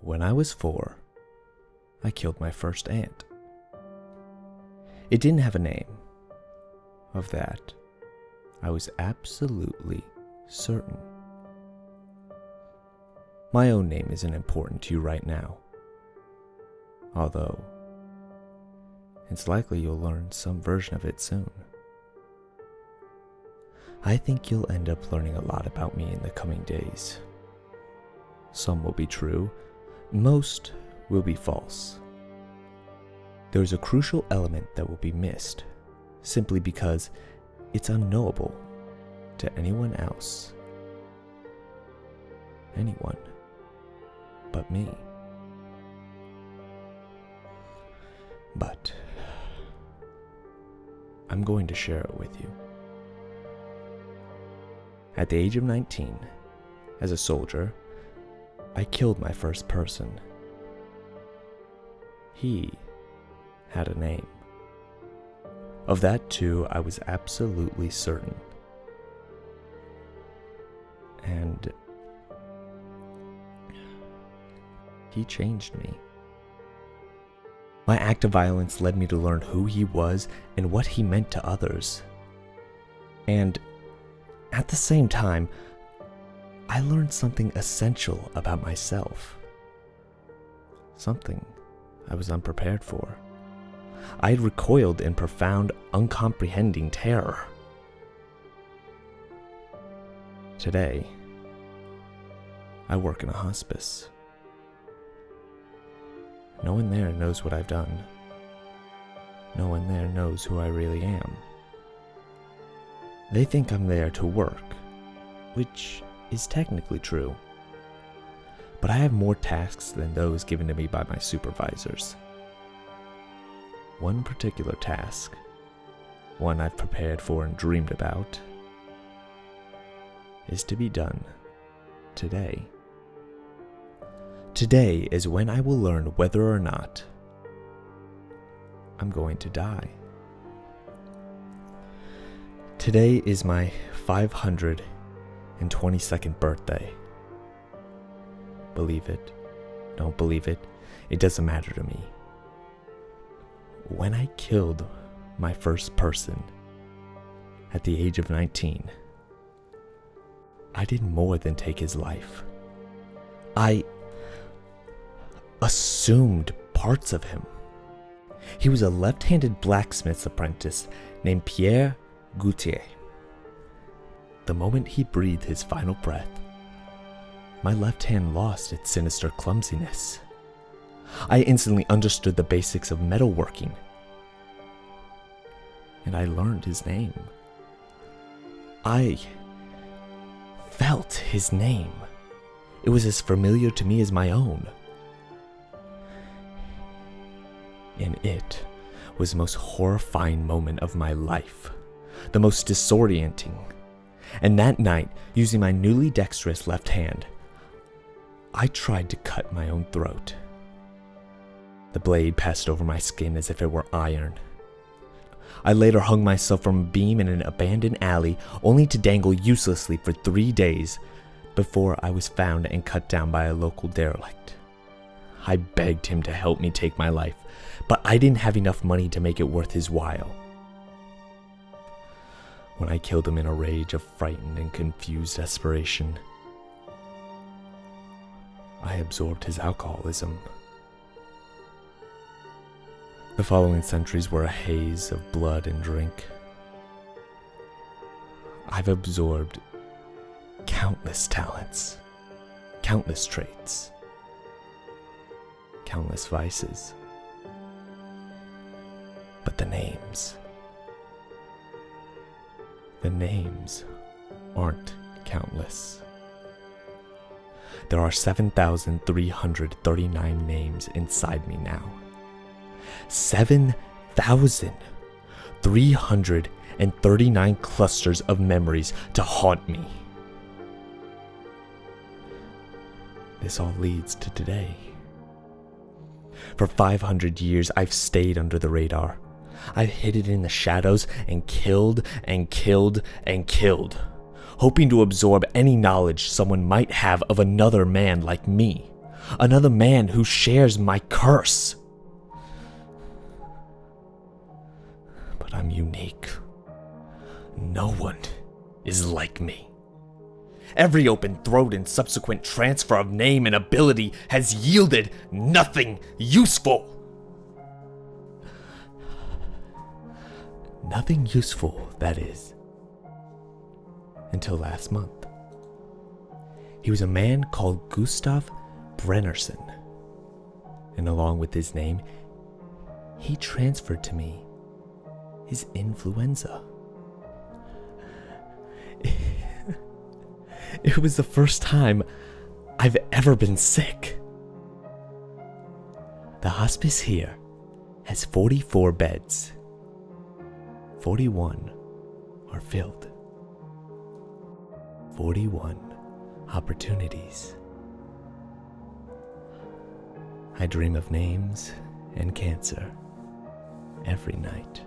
When I was 4, I killed my first ant. It didn't have a name. Of that, I was absolutely certain. My own name isn't important to you right now, although it's likely you'll learn some version of it soon. I think you'll end up learning a lot about me in the coming days. Some will be true, most will be false. There's a crucial element that will be missed, simply because it's unknowable to anyone else. Anyone but me. But I'm going to share it with you. At the age of 19, as a soldier, I killed my first person. He had a name. Of that too, I was absolutely certain. And he changed me. My act of violence led me to learn who he was and what he meant to others. And at the same time, I learned something essential about myself. Something I was unprepared for. I had recoiled in profound, uncomprehending terror. Today, I work in a hospice. No one there knows what I've done. No one there knows who I really am. They think I'm there to work, which is technically true. But I have more tasks than those given to me by my supervisors. One particular task, one I've prepared for and dreamed about, is to be done today. Today is when I will learn whether or not I'm going to die. Today is my 522nd birthday. Believe it, don't believe it, it doesn't matter to me. When I killed my first person at the age of 19, I did more than take his life. I assumed parts of him. He was a left-handed blacksmith's apprentice named Pierre Gautier. The moment he breathed his final breath, my left hand lost its sinister clumsiness. I instantly understood the basics of metalworking, and I learned his name. I felt his name. It was as familiar to me as my own. And it was the most horrifying moment of my life, the most disorienting. And that night, using my newly dexterous left hand, I tried to cut my own throat. The blade passed over my skin as if it were iron. I later hung myself from a beam in an abandoned alley, only to dangle uselessly for 3 days before I was found and cut down by a local derelict. I begged him to help me take my life, but I didn't have enough money to make it worth his while. When I killed him in a rage of frightened and confused desperation, I absorbed his alcoholism. The following centuries were a haze of blood and drink. I've absorbed countless talents, countless traits, countless vices. But the names aren't countless. There are 7,339 names inside me now. 7,339 clusters of memories to haunt me. This all leads to today. For 500 years, I've stayed under the radar. I've hidden in the shadows and killed and killed and killed, hoping to absorb any knowledge someone might have of another man like me, Another man who shares my curse. But I'm unique. No one is like me. Every open throat and subsequent transfer of name and ability has yielded nothing useful. Nothing useful, that is. Until last month. He was a man called Gustav Brennerson. And along with his name, he transferred to me his influenza. It was the first time I've ever been sick. The hospice here has 44 beds. 41 are filled. 41 opportunities. I dream of names and cancer every night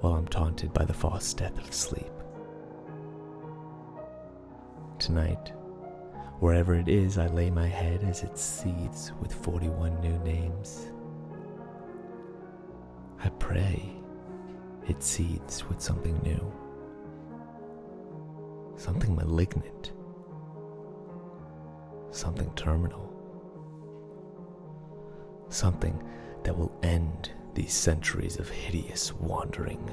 while I'm taunted by the false death of sleep. Tonight, wherever it is, I lay my head as it seethes with 41 new names. I pray it seethes with something new, something malignant, something terminal, something that will end these centuries of hideous wandering.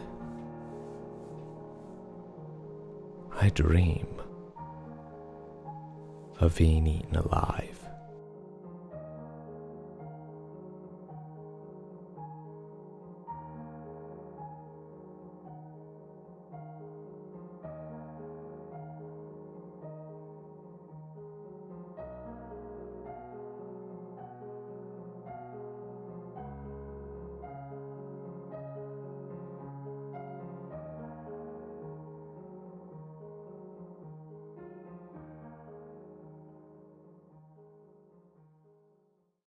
I dream of being eaten alive.